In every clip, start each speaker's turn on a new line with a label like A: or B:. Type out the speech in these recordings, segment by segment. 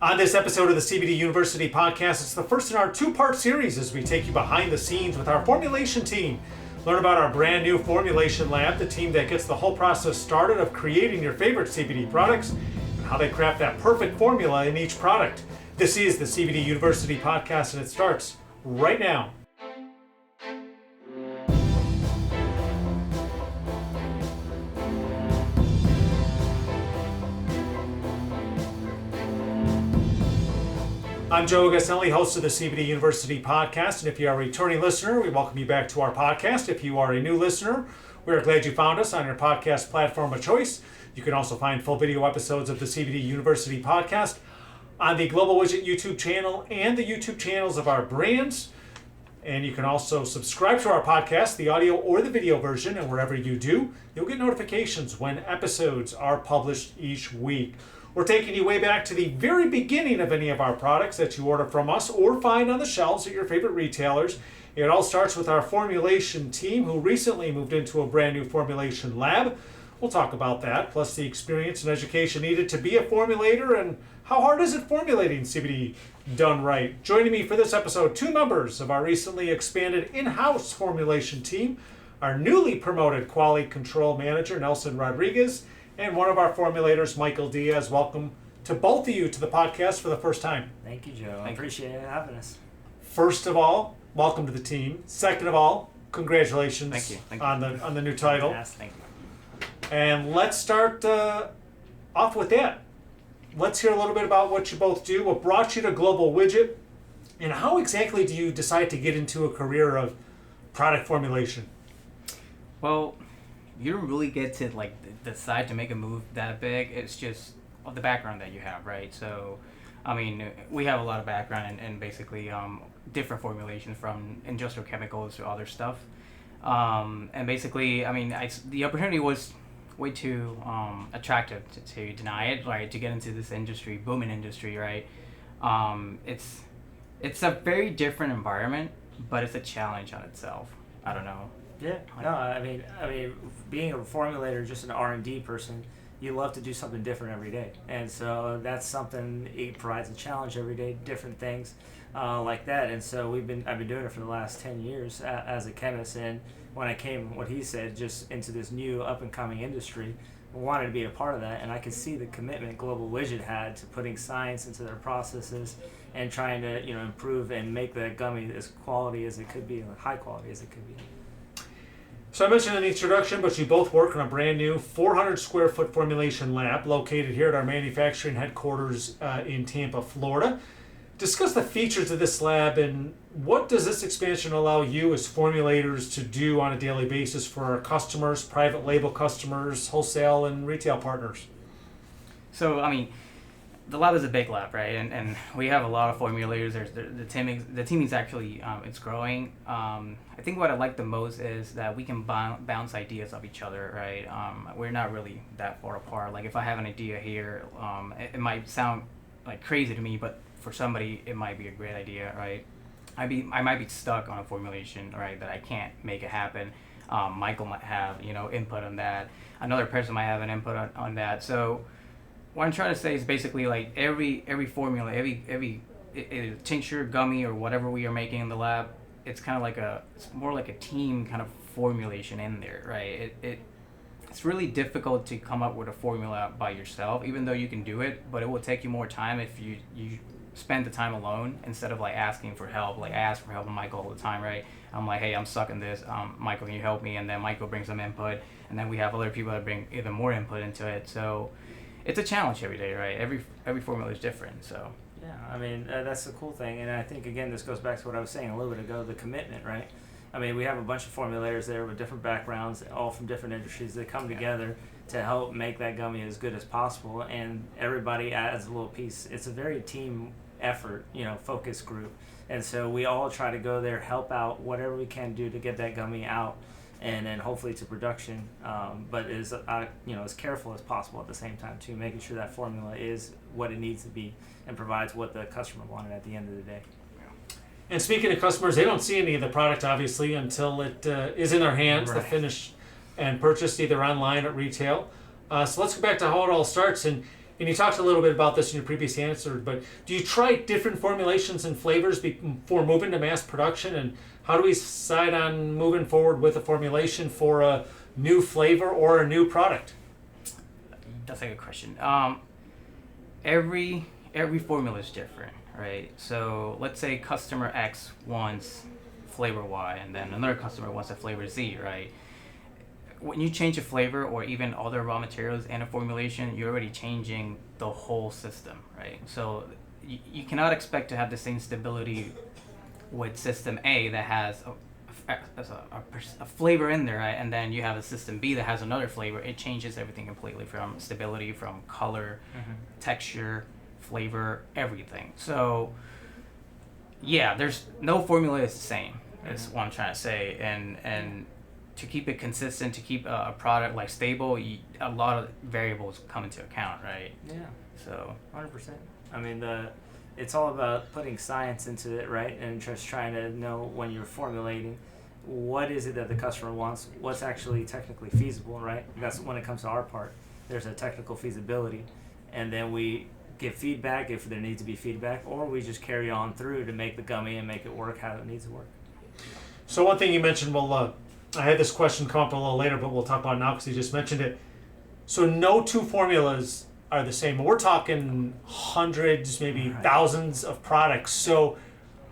A: On this episode of the CBD University podcast, it's the first in our two-part series as we take you behind the scenes with our formulation team. Learn about our brand new Formulation Lab, the team that gets the whole process started of creating your favorite CBD products and how they craft that perfect formula in each product. This is the CBD University podcast and it starts right now. I'm Joe Gasselli, host of the CBD University podcast, and if you are a returning listener, we welcome you back to our podcast. If you are a new listener, we are glad you found us on your podcast platform of choice. You can also find full video episodes of the CBD University podcast on the Global Widget YouTube channel and the YouTube channels of our brands. And you can also subscribe to our podcast, the audio or the video version, and wherever you do, you'll get notifications when episodes are published each week. We're taking you way back to the very beginning of any of our products that you order from us or find on the shelves at your favorite retailers. It all starts with our formulation team who recently moved into a brand new formulation lab. We'll talk about that, plus the experience and education needed to be a formulator and how hard is it formulating CBD done right. Joining me for this episode, two members of our recently expanded in-house formulation team, our newly promoted quality control manager, Nelson Rodriguez, and one of our formulators, Michael Diaz. Welcome to both of you to the podcast for the first time.
B: Thank you, Joe. I appreciate having us.
A: First of all, welcome to the team. Second of all, congratulations
B: Thank you.
A: On the new title.
B: Yes, thank you.
A: And let's start off with that. Let's hear a little bit about what you both do, what brought you to Global Widget, and how exactly do you decide to get into a career of product formulation?
C: Well, you don't really get to decide to make a move that big. It's just the background that you have, right? So, I mean, we have a lot of background in basically different formulations from industrial chemicals to other stuff. And basically, I mean, the opportunity was way too attractive to deny it, right? To get into this industry, booming industry, right? It's a very different environment, but it's a challenge on itself. I don't know.
B: Yeah, no, I mean, being a formulator, just an R&D person, you love to do something different every day, and so that's something. It provides a challenge every day, different things like that. And so I've been doing it for the last 10 years as a chemist. And when I came, what he said, just into this new up and coming industry, I wanted to be a part of that, and I could see the commitment Global Widget had to putting science into their processes and trying to improve and make the gummy as quality as it could be, and high quality as it could be.
A: So I mentioned in the introduction, but you both work in a brand new 400 square foot formulation lab located here at our manufacturing headquarters in Tampa, Florida. Discuss the features of this lab and what does this expansion allow you as formulators to do on a daily basis for our customers, private label customers, wholesale and retail partners?
C: So, I mean, the lab is a big lab, right? And we have a lot of formulators. There's the team is actually it's growing. I think what I like the most is that we can bounce ideas off each other, right? We're not really that far apart. Like if I have an idea here, it might sound like crazy to me, but for somebody it might be a great idea, right? I might be stuck on a formulation, right, that I can't make it happen. Michael might have input on that. Another person might have an input on that. So what I'm trying to say is basically like every formula, every tincture, gummy, or whatever we are making in the lab, it's kind of it's more like a team kind of formulation in there, right? It's really difficult to come up with a formula by yourself, even though you can do it, but it will take you more time if you spend the time alone instead of asking for help. Like I ask for help from Michael all the time, right? I'm like, hey, I'm stuck in this. Michael, can you help me? And then Michael brings some input, and then we have other people that bring even more input into it. So it's a challenge every day, right? Every formula is different, so.
B: Yeah, I mean, that's the cool thing. And I think, again, this goes back to what I was saying a little bit ago, the commitment, right? I mean, we have a bunch of formulators there with different backgrounds, all from different industries. They come together to help make that gummy as good as possible, and everybody adds a little piece. It's a very team effort, focus group. And so we all try to go there, help out whatever we can do to get that gummy out and then hopefully to production, but is as careful as possible at the same time too, making sure that formula is what it needs to be and provides what the customer wanted at the end of the day.
A: And speaking of customers, they don't see any of the product obviously until it is in their hands,
B: right.
A: The finished and purchased either online or at retail. So let's go back to how it all starts. And and you talked a little bit about this in your previous answer, but do you try different formulations and flavors before moving to mass production? And how do we decide on moving forward with a formulation for a new flavor or a new product?
C: That's a good question. Every formula is different, right? So let's say customer X wants flavor Y, and then another customer wants a flavor Z, right? When you change a flavor or even other raw materials in a formulation, you're already changing the whole system, right? So you cannot expect to have the same stability with system A that has a flavor in there, right? And then you have a system B that has another flavor. It changes everything completely, from stability, from color, texture, flavor, everything. So yeah, there's no formula is the same, is what I'm trying to say. And to keep it consistent, to keep a product like stable, a lot of variables come into account, right?
B: Yeah.
C: So
B: 100%. I mean, it's all about putting science into it, right? And just trying to know when you're formulating, what is it that the customer wants, what's actually technically feasible, right? That's when it comes to our part. There's a technical feasibility, and then we give feedback if there needs to be feedback, or we just carry on through to make the gummy and make it work how it needs to work.
A: So one thing you mentioned, I had this question come up a little later, but we'll talk about it now because you just mentioned it. So no two formulas are the same. We're talking hundreds, maybe thousands of products. So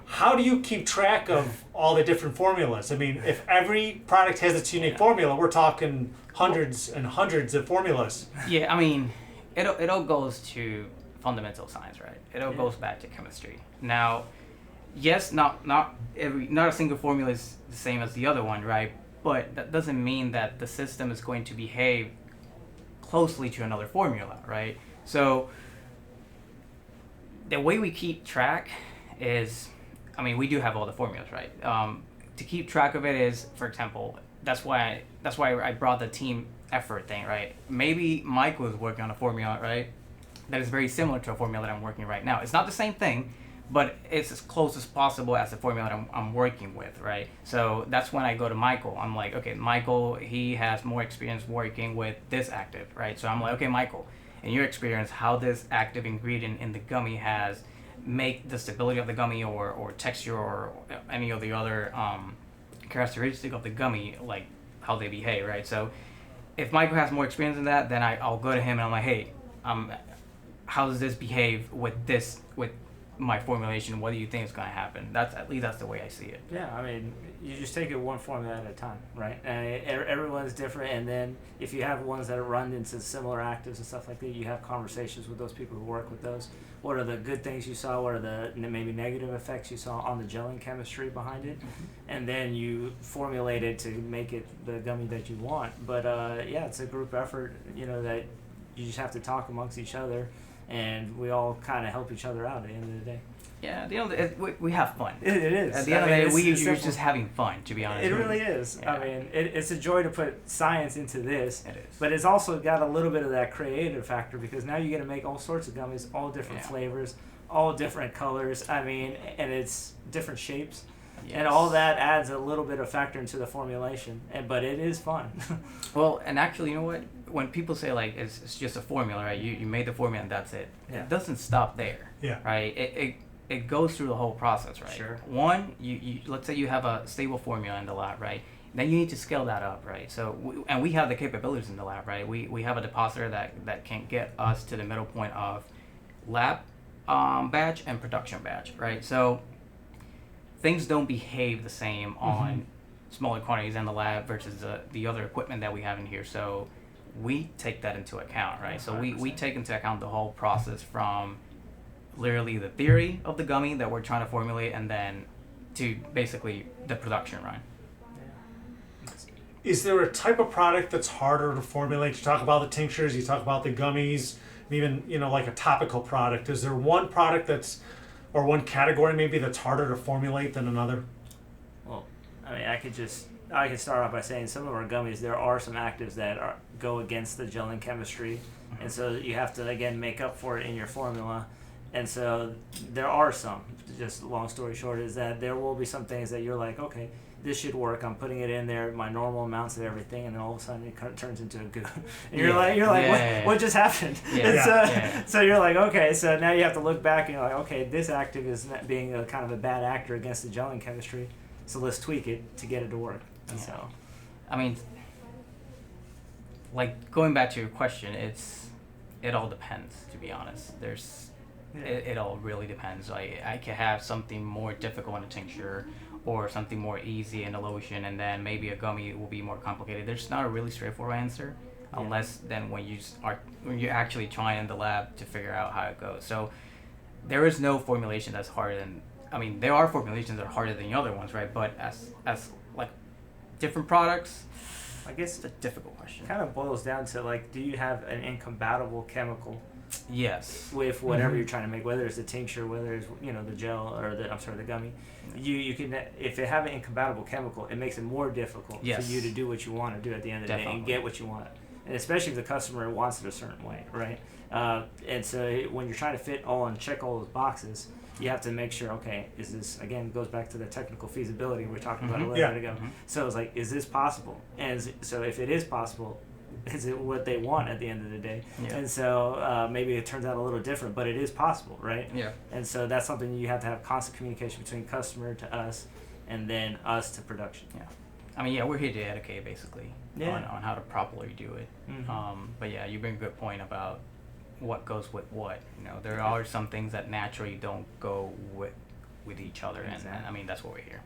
A: how do you keep track of all the different formulas? I mean, if every product has its unique formula, we're talking hundreds and hundreds of formulas.
C: yeah, I mean, it all goes to fundamental science, right? It all goes back to chemistry. Now, yes, not a single formula is the same as the other one, right? But that doesn't mean that the system is going to behave closely to another formula, right? So the way we keep track is, I mean, we do have all the formulas, right? To keep track of it is, for example, that's why I brought the team effort thing, right? Maybe Michael is working on a formula, right, that is very similar to a formula that I'm working right now. It's not the same thing, but it's as close as possible as the formula that I'm working with, right? So that's when I go to Michael. I'm like, okay, Michael, he has more experience working with this active, right? So I'm like, okay, Michael, in your experience, how this active ingredient in the gummy has make the stability of the gummy or texture or any of the other characteristic of the gummy, like how they behave, right? So if Michael has more experience in that, then I'll go to him and I'm like, hey, how does this behave with my formulation? What do you think is going to happen? At least that's the way I see it.
B: Yeah, I mean, you just take it one formula at a time, right? And everyone's different, and then if you have ones that are run into similar actives and stuff like that, you have conversations with those people who work with those. What are the good things you saw? What are the maybe negative effects you saw on the gelling chemistry behind it? And then you formulate it to make it the gummy that you want. But yeah, it's a group effort, that you just have to talk amongst each other, and we all kind of help each other out at the end of the day.
C: Yeah, at the end of the day, we have fun.
B: It is.
C: At the end of the day, we're just having fun, to be honest.
B: It really is. Yeah. I mean, it's a joy to put science into this.
C: It is.
B: But it's also got a little bit of that creative factor, because now you get to make all sorts of gummies, all different flavors, all different colors. I mean, and it's different shapes. Yes. And all that adds a little bit of factor into the formulation. But it is fun.
C: Well, and actually, you know what? When people say, like, it's just a formula, right? You made the formula and that's it.
B: Yeah.
C: It doesn't stop there.
A: Yeah.
C: Right? It goes through the whole process, right?
B: Sure.
C: One, you let's say you have a stable formula in the lab, right? Then you need to scale that up, right? So, and we have the capabilities in the lab, right? We have a depositor that can get us to the middle point of lab batch and production batch, right? So things don't behave the same on smaller quantities in the lab versus the other equipment that we have in here. So we take that into account, right? So we take into account the whole process from literally the theory of the gummy that we're trying to formulate, and then to basically the production run.
A: Is there a type of product that's harder to formulate? You talk about the tinctures, you talk about the gummies, even like a topical product. Is there one product or one category maybe that's harder to formulate than another?
B: Well, I mean, I can start off by saying some of our gummies, there are some actives that go against the gelling chemistry, and so you have to again make up for it in your formula. And so there are some, just long story short, is that there will be some things that you're like, okay, this should work. I'm putting it in there, my normal amounts of everything, and then all of a sudden it kind of turns into a goo. And you're like, what just happened? So you're like, okay, so now you have to look back and you're like, okay, this active is being a kind of a bad actor against the gelling chemistry, so let's tweak it to get it to work. And so,
C: I mean, like going back to your question, it all depends. To be honest, it all really depends. I could have something more difficult in a tincture, or something more easy in a lotion, and then maybe a gummy will be more complicated. There's not a really straightforward answer, unless then when you're actually trying in the lab to figure out how it goes. So there is no formulation that's harder than. I mean, there are formulations that are harder than the other ones, right? But as like different products, I guess it's a difficult question.
B: It kind of boils down to like, do you have an incompatible chemical?
C: Yes.
B: With whatever you're trying to make, whether it's the tincture, whether it's the gel or the gummy, you can, if it have an incompatible chemical, it makes it more difficult for you to do what you want to do at the end of the day and get what you want, and especially if the customer wants it a certain way, right? And so when you're trying to fit all and check all those boxes, you have to make sure, okay, is this, again, goes back to the technical feasibility we were talking about a little bit ago. So it's like, is this possible? And so if it is possible, is it what they want at the end of the day? And so maybe it turns out a little different, but it is possible, right? And so that's something you have to have constant communication between customer to us, and then us to production.
C: I mean, we're here to educate basically on how to properly do it. But you bring a good point about what goes with what. There are some things that naturally don't go with each other, and I mean that's what we're here.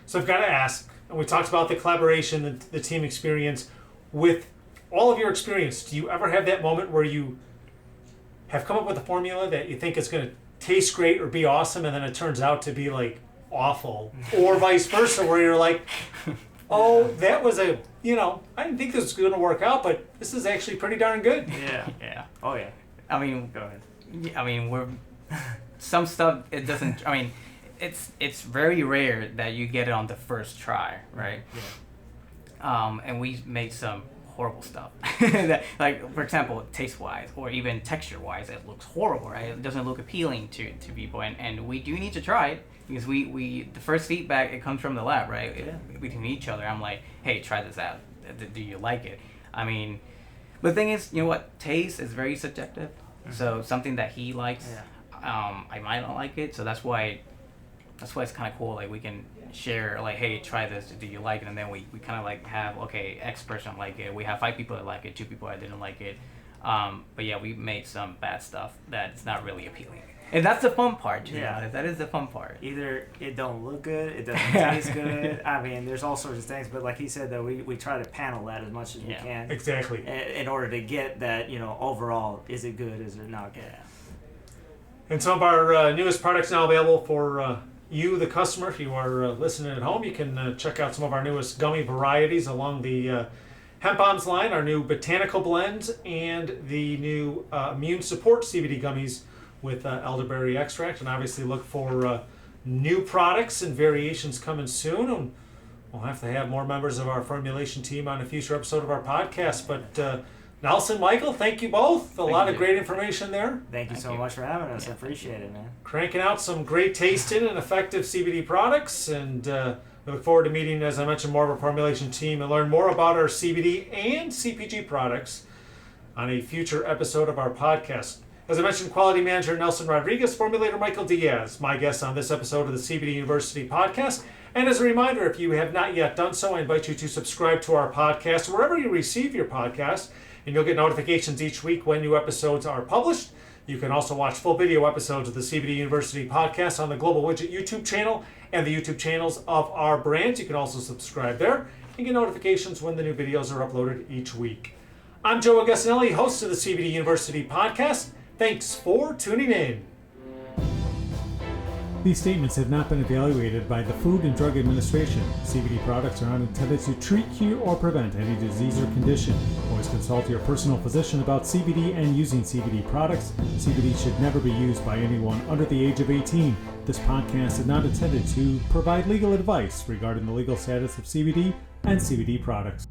A: So I've got to ask, and we talked about the collaboration, the team experience. With all of your experience, do you ever have that moment where you have come up with a formula that you think is going to taste great or be awesome, and then it turns out to be like awful, or vice versa, where you're like, oh, that was I didn't think this was going to work out, but this is actually pretty darn good.
B: Oh yeah.
C: I mean,
B: go ahead.
C: I mean, we're some stuff. It doesn't. I mean, it's very rare that you get it on the first try, right? And we made some horrible stuff. That, like, for example, taste-wise or even texture-wise, it looks horrible, right? It doesn't look appealing to people, and we do need to try it, because we the first feedback, it comes from the lab, right? Between each other, I'm like, hey, try this out. Do you like it? I mean, the thing is, taste is very subjective. So something that he likes, I might not like it. So that's why it's kind of cool. Like, we can share, like, hey, try this. Do you like it? And then we kind of like have, okay, X person like it. We have 5 people that like it, 2 people that didn't like it. But we made some bad stuff that's not really appealing. And that's the fun part, that is the fun part.
B: Either it don't look good, it doesn't taste good. I mean, there's all sorts of things. But like he said, though, we try to panel that as much as we can.
A: Exactly.
B: In order to get that, overall, is it good, is it not good?
A: And some of our newest products now available for you, the customer. If you are listening at home, you can check out some of our newest gummy varieties along the Hemp Bombs line, our new botanical blends, and the new immune support CBD gummies with elderberry extract. And obviously look for new products and variations coming soon. And we'll have to have more members of our formulation team on a future episode of our podcast. But Nelson, Michael, thank you both. A lot of great information there.
B: Thank you so much for having us. I appreciate it, man.
A: Cranking out some great tasting and effective CBD products. And we look forward to meeting, as I mentioned, more of our formulation team and learn more about our CBD and CPG products on a future episode of our podcast. As I mentioned, quality manager Nelson Rodriguez, formulator Michael Diaz, my guests on this episode of the CBD University podcast. And as a reminder, if you have not yet done so, I invite you to subscribe to our podcast wherever you receive your podcast, and you'll get notifications each week when new episodes are published. You can also watch full video episodes of the CBD University podcast on the Global Widget YouTube channel and the YouTube channels of our brands. You can also subscribe there and get notifications when the new videos are uploaded each week. I'm Joe Augustinelli, host of the CBD University podcast. Thanks for tuning in. These statements have not been evaluated by the Food and Drug Administration. CBD products are not intended to treat, cure, or prevent any disease or condition. Always consult your personal physician about CBD and using CBD products. CBD should never be used by anyone under the age of 18. This podcast is not intended to provide legal advice regarding the legal status of CBD and CBD products.